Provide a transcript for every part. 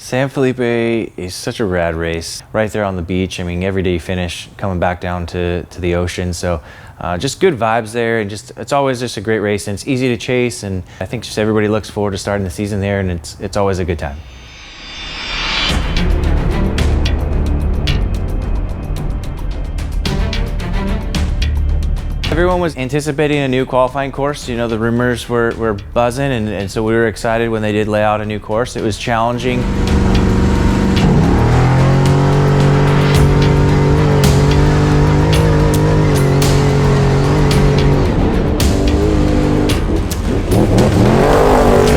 San Felipe is such a rad race. Right there on the beach. I mean, every day you finish coming back down to the ocean. So just good vibes there, and it's always just a great race, and it's easy to chase, and I think just everybody looks forward to starting the season there, and it's always a good time. Everyone was anticipating a new qualifying course. You know, the rumors were buzzing, and so we were excited when they did lay out a new course. It was challenging.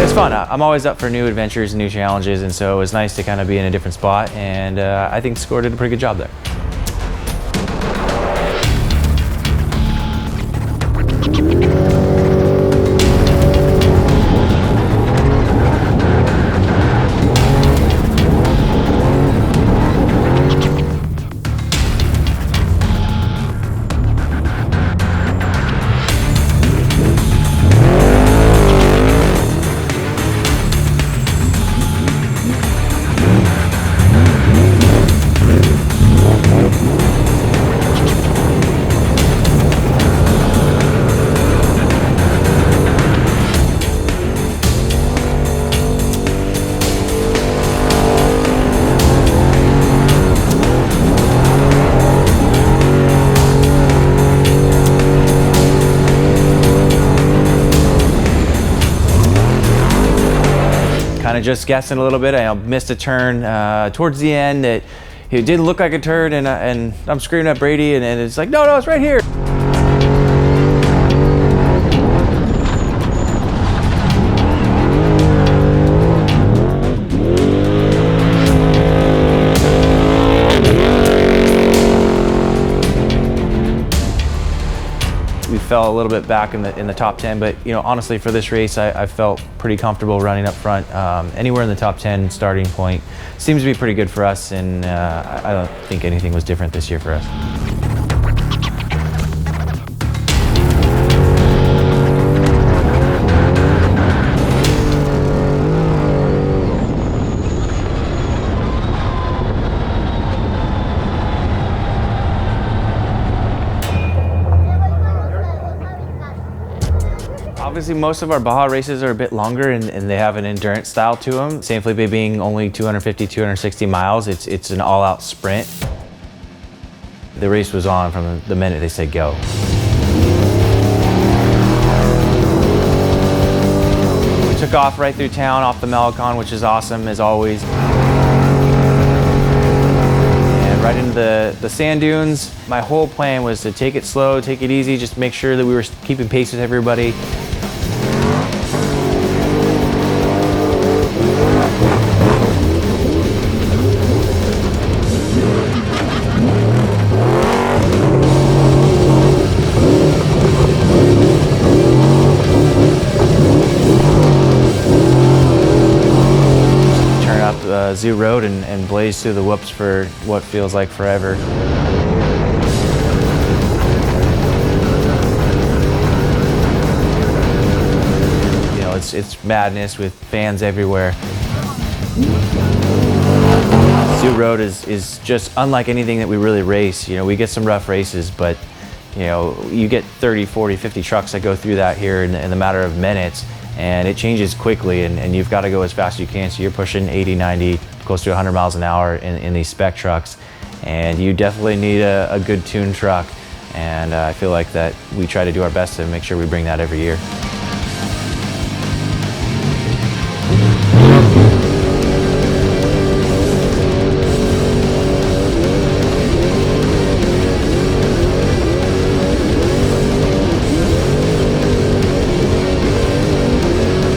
It's fun. I'm always up for new adventures and new challenges, and so it was nice to kind of be in a different spot, and I think Score did a pretty good job there. Kind of just guessing a little bit. I missed a turn towards the end that it didn't look like a turn, and I'm screaming at Brady, and it's like, no, it's right here. We fell a little bit back in the top 10, but you know, honestly, for this race, I felt pretty comfortable running up front. Anywhere in the top 10 starting point seems to be pretty good for us, and I don't think anything was different this year for us. Obviously, most of our Baja races are a bit longer, and they have an endurance style to them. San Felipe being only 250, 260 miles, it's an all-out sprint. The race was on from the minute they said go. We took off right through town, off the Malecon, which is awesome, as always. And right into the sand dunes. My whole plan was to take it slow, take it easy, just make sure that we were keeping pace with everybody. Zoo Road and blaze through the whoops for what feels like forever. You know, it's madness with fans everywhere. Zoo Road is just unlike anything that we really race. You know, we get some rough races, but you know, you get 30, 40, 50 trucks that go through that here in the matter of minutes. And it changes quickly, and you've got to go as fast as you can. So you're pushing 80, 90, close to 100 miles an hour in these spec trucks. And you definitely need a good tuned truck. And I feel like that we try to do our best to make sure we bring that every year.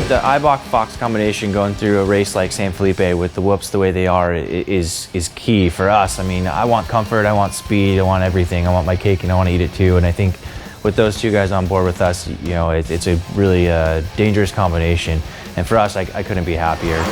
The Eibach-Fox combination going through a race like San Felipe with the whoops the way they are is key for us. I mean, I want comfort, I want speed, I want everything. I want my cake and I want to eat it too. And I think with those two guys on board with us, you know, it's a really dangerous combination. And for us, I couldn't be happier.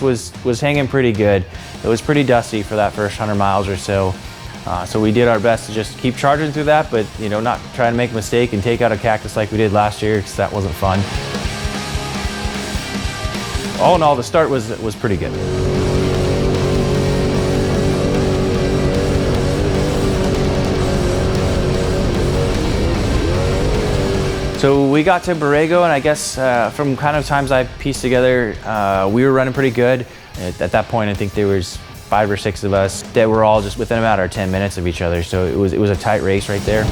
was hanging pretty good. It was pretty dusty for that first 100 miles or so. So we did our best to just keep charging through that, but not try to make a mistake and take out a cactus like we did last year, because that wasn't fun. All in all, the start was pretty good. So we got to Borrego, and I guess from kind of times I pieced together, we were running pretty good. At that point, I think there was 5 or 6 of us that were all just within a matter of 10 minutes of each other. So it was a tight race right there.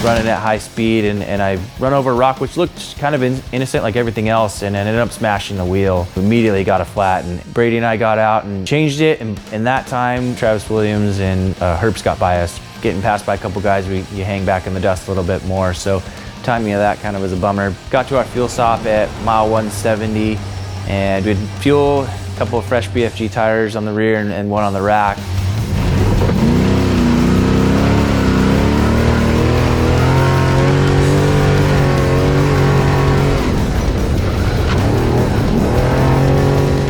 Running at high speed, and I run over a rock which looked kind of innocent like everything else, and ended up smashing the wheel. Immediately got a flat, and Brady and I got out and changed it, and in that time Travis Williams and Herbst got by us. Getting passed by a couple guys, you hang back in the dust a little bit more, so timing of that kind of was a bummer. Got to our fuel stop at mile 170, and we had fuel, a couple of fresh BFG tires on the rear and one on the rack.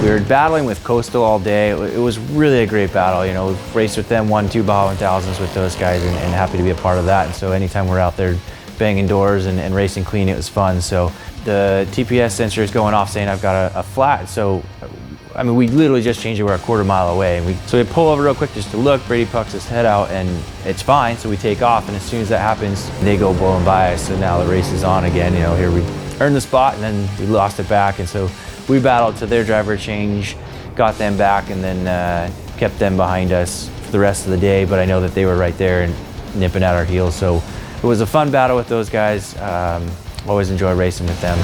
We were battling with Coastal all day. It was really a great battle. We've raced with them, won 2 Baja 1000s with those guys, and happy to be a part of that. And so anytime we're out there banging doors and racing clean, it was fun. So the TPS sensor is going off saying I've got a flat. So, I mean, we literally just changed it. We're a quarter mile away. So we pull over real quick just to look. Brady pucks his head out, and it's fine. So we take off, and as soon as that happens, they go blowing by us. So now the race is on again. Here we earned the spot, and then we lost it back. And so we battled to their driver change, got them back, and then kept them behind us for the rest of the day. But I know that they were right there and nipping at our heels. So it was a fun battle with those guys. Always enjoy racing with them.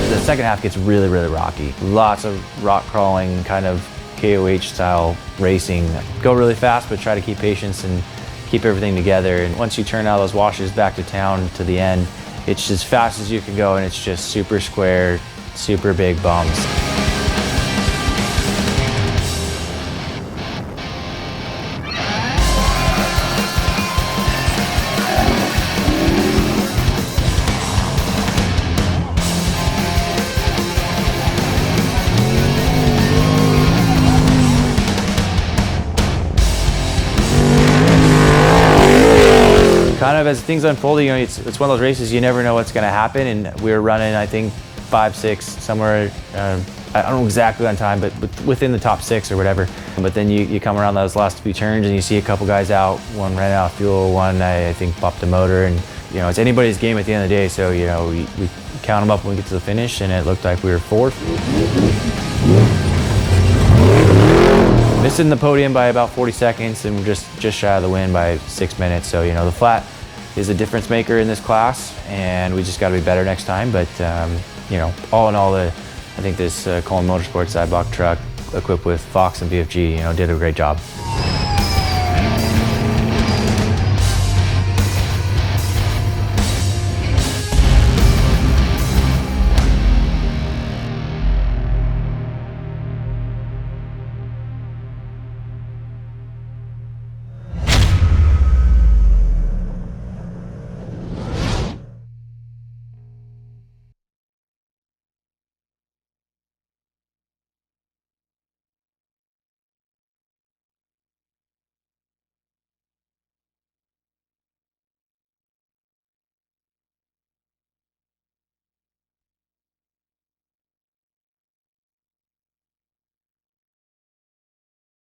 The second half gets really, really rocky. Lots of rock crawling, kind of KOH style racing. Go really fast, but try to keep patience and keep everything together. And once you turn out those washes back to town to the end, it's as fast as you can go, and it's just super square, super big bumps. Kind of as things unfold, it's one of those races you never know what's going to happen, and we were running, I think, 5, 6, somewhere, I don't know exactly on time, but within the top 6 or whatever. But then you come around those last few turns and you see a couple guys out. One ran out of fuel, one I think popped a motor, and it's anybody's game at the end of the day. So we count them up when we get to the finish, and it looked like we were 4th. Missing the podium by about 40 seconds, and we're just shy of the win by 6 minutes. So the flat is a difference maker in this class, and we just got to be better next time. But all in all, I think this Coleman Motorsports Eibach truck, equipped with Fox and BFG, did a great job.